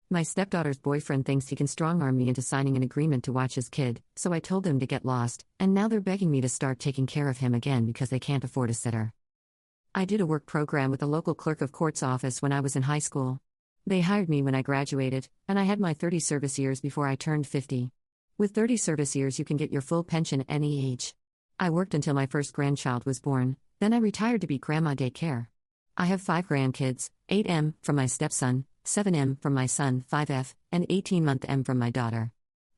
My stepdaughter's boyfriend thinks he can strong-arm me into signing an agreement to watch his kid, so I told them to get lost, and now they're begging me to start taking care of him again because they can't afford a sitter. I did a work program with the local clerk of court's office when I was in high school. They hired me when I graduated, and I had my 30 service years before I turned 50. With 30 service years you can get your full pension at any age. I worked until my first grandchild was born, then I retired to be grandma daycare. I have 5 grandkids, 8M from my stepson, 7M from my son 5F, and 18-month M from my daughter.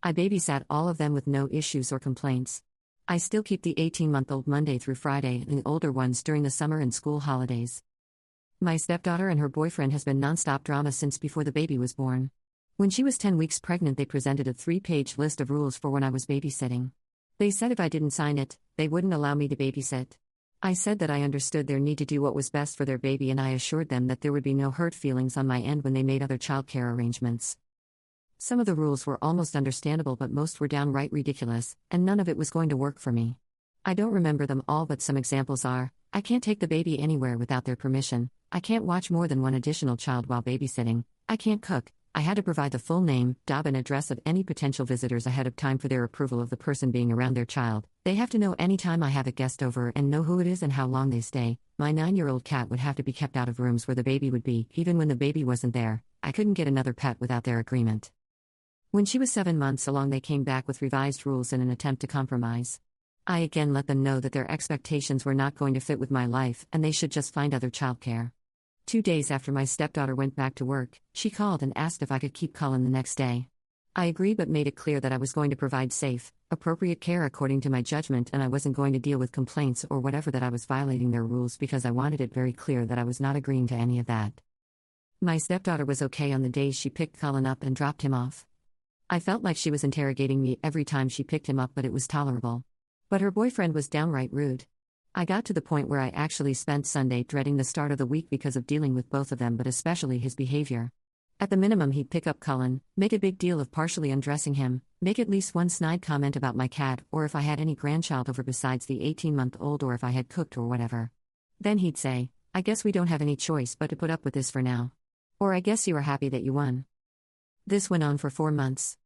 I babysat all of them with no issues or complaints. I still keep the 18-month-old Monday through Friday and the older ones during the summer and school holidays. My stepdaughter and her boyfriend has been nonstop drama since before the baby was born. When she was 10 weeks pregnant they presented a 3-page list of rules for when I was babysitting. They said if I didn't sign it, they wouldn't allow me to babysit. I said that I understood their need to do what was best for their baby and I assured them that there would be no hurt feelings on my end when they made other childcare arrangements. Some of the rules were almost understandable but most were downright ridiculous, and none of it was going to work for me. I don't remember them all but some examples are, I can't take the baby anywhere without their permission, I can't watch more than one additional child while babysitting, I can't cook, I had to provide the full name, job and address of any potential visitors ahead of time for their approval of the person being around their child. They have to know anytime I have a guest over and know who it is and how long they stay. My 9-year-old cat would have to be kept out of rooms where the baby would be, even when the baby wasn't there. I couldn't get another pet without their agreement. When she was 7 months along they came back with revised rules in an attempt to compromise. I again let them know that their expectations were not going to fit with my life and they should just find other childcare. 2 days after my stepdaughter went back to work, she called and asked if I could keep Cullen the next day. I agreed but made it clear that I was going to provide safe, appropriate care according to my judgment and I wasn't going to deal with complaints or whatever that I was violating their rules because I wanted it very clear that I was not agreeing to any of that. My stepdaughter was okay on the days she picked Cullen up and dropped him off. I felt like she was interrogating me every time she picked him up but it was tolerable. But her boyfriend was downright rude. I got to the point where I actually spent Sunday dreading the start of the week because of dealing with both of them but especially his behavior. At the minimum he'd pick up Cullen, make a big deal of partially undressing him, make at least one snide comment about my cat or if I had any grandchild over besides the 18-month-old or if I had cooked or whatever. Then he'd say, I guess we don't have any choice but to put up with this for now. Or I guess you are happy that you won. This went on for 4 months.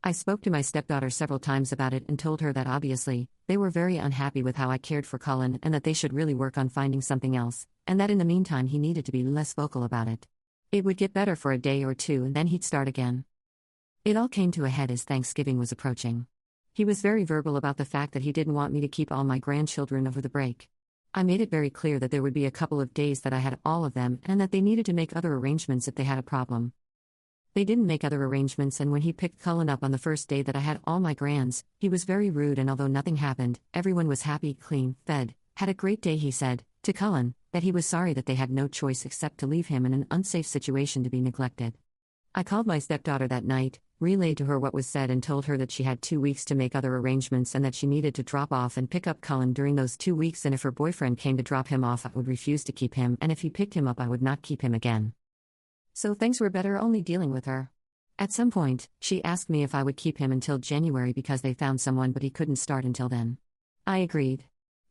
I spoke to my stepdaughter several times about it and told her that obviously, they were very unhappy with how I cared for Cullen and that they should really work on finding something else, and that in the meantime he needed to be less vocal about it. It would get better for a day or two and then he'd start again. It all came to a head as Thanksgiving was approaching. He was very verbal about the fact that he didn't want me to keep all my grandchildren over the break. I made it very clear that there would be a couple of days that I had all of them and that they needed to make other arrangements if they had a problem. They didn't make other arrangements and when he picked Cullen up on the first day that I had all my grands, he was very rude and although nothing happened, everyone was happy, clean, fed, had a great day he said, to Cullen, that he was sorry that they had no choice except to leave him in an unsafe situation to be neglected. I called my stepdaughter that night, relayed to her what was said and told her that she had 2 weeks to make other arrangements and that she needed to drop off and pick up Cullen during those 2 weeks and if her boyfriend came to drop him off I would refuse to keep him and if he picked him up I would not keep him again. So things were better only dealing with her. At some point, she asked me if I would keep him until January because they found someone but he couldn't start until then. I agreed.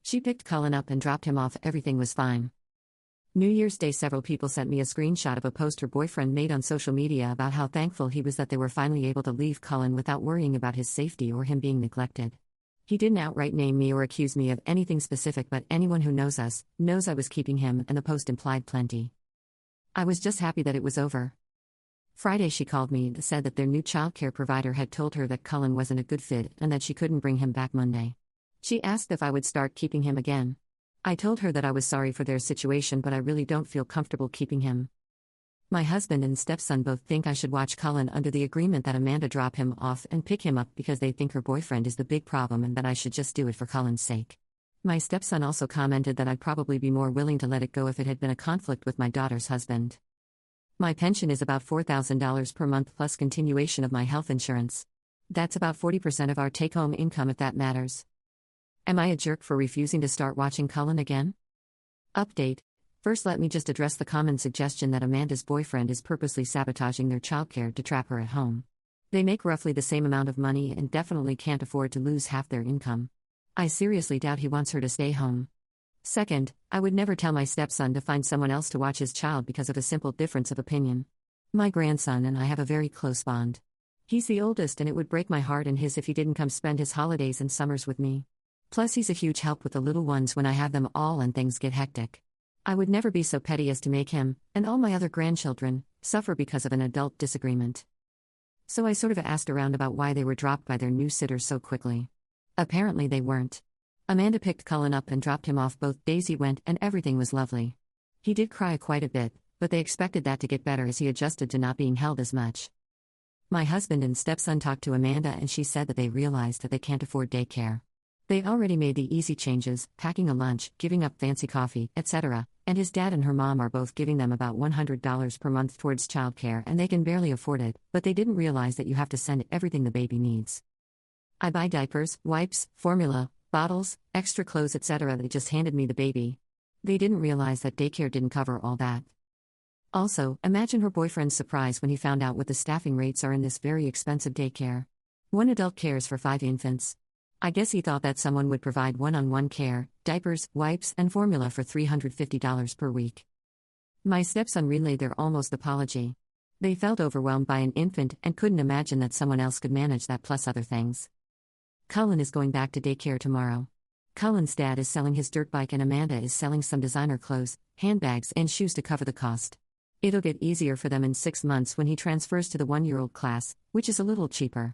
She picked Cullen up and dropped him off, everything was fine. New Year's Day several people sent me a screenshot of a post her boyfriend made on social media about how thankful he was that they were finally able to leave Cullen without worrying about his safety or him being neglected. He didn't outright name me or accuse me of anything specific but anyone who knows us, knows I was keeping him and the post implied plenty. I was just happy that it was over. Friday she called me and said that their new childcare provider had told her that Cullen wasn't a good fit and that she couldn't bring him back Monday. She asked if I would start keeping him again. I told her that I was sorry for their situation but I really don't feel comfortable keeping him. My husband and stepson both think I should watch Cullen under the agreement that Amanda drop him off and pick him up because they think her boyfriend is the big problem and that I should just do it for Cullen's sake. My stepson also commented that I'd probably be more willing to let it go if it had been a conflict with my daughter's husband. My pension is about $4,000 per month plus continuation of my health insurance. That's about 40% of our take-home income if that matters. Am I a jerk for refusing to start watching Cullen again? Update. First let me just address the common suggestion that Amanda's boyfriend is purposely sabotaging their childcare to trap her at home. They make roughly the same amount of money and definitely can't afford to lose half their income. I seriously doubt he wants her to stay home. Second, I would never tell my stepson to find someone else to watch his child because of a simple difference of opinion. My grandson and I have a very close bond. He's the oldest, and it would break my heart and his if he didn't come spend his holidays and summers with me. Plus, he's a huge help with the little ones when I have them all and things get hectic. I would never be so petty as to make him, and all my other grandchildren, suffer because of an adult disagreement. So I sort of asked around about why they were dropped by their new sitter so quickly. Apparently they weren't. Amanda picked Cullen up and dropped him off both days he went, and everything was lovely. He did cry quite a bit, but they expected that to get better as he adjusted to not being held as much. My husband and stepson talked to Amanda, and she said that they realized that they can't afford daycare. They already made the easy changes, packing a lunch, giving up fancy coffee, etc., and his dad and her mom are both giving them about $100 per month towards childcare, and they can barely afford it, but they didn't realize that you have to send everything the baby needs. I buy diapers, wipes, formula, bottles, extra clothes, etc. They just handed me the baby. They didn't realize that daycare didn't cover all that. Also, imagine her boyfriend's surprise when he found out what the staffing rates are in this very expensive daycare. One adult cares for 5 infants. I guess he thought that someone would provide one-on-one care, diapers, wipes, and formula for $350 per week. My stepson relayed their almost apology. They felt overwhelmed by an infant and couldn't imagine that someone else could manage that plus other things. Cullen is going back to daycare tomorrow. Cullen's dad is selling his dirt bike and Amanda is selling some designer clothes, handbags, and shoes to cover the cost. It'll get easier for them in 6 months when he transfers to the 1-year-old class, which is a little cheaper.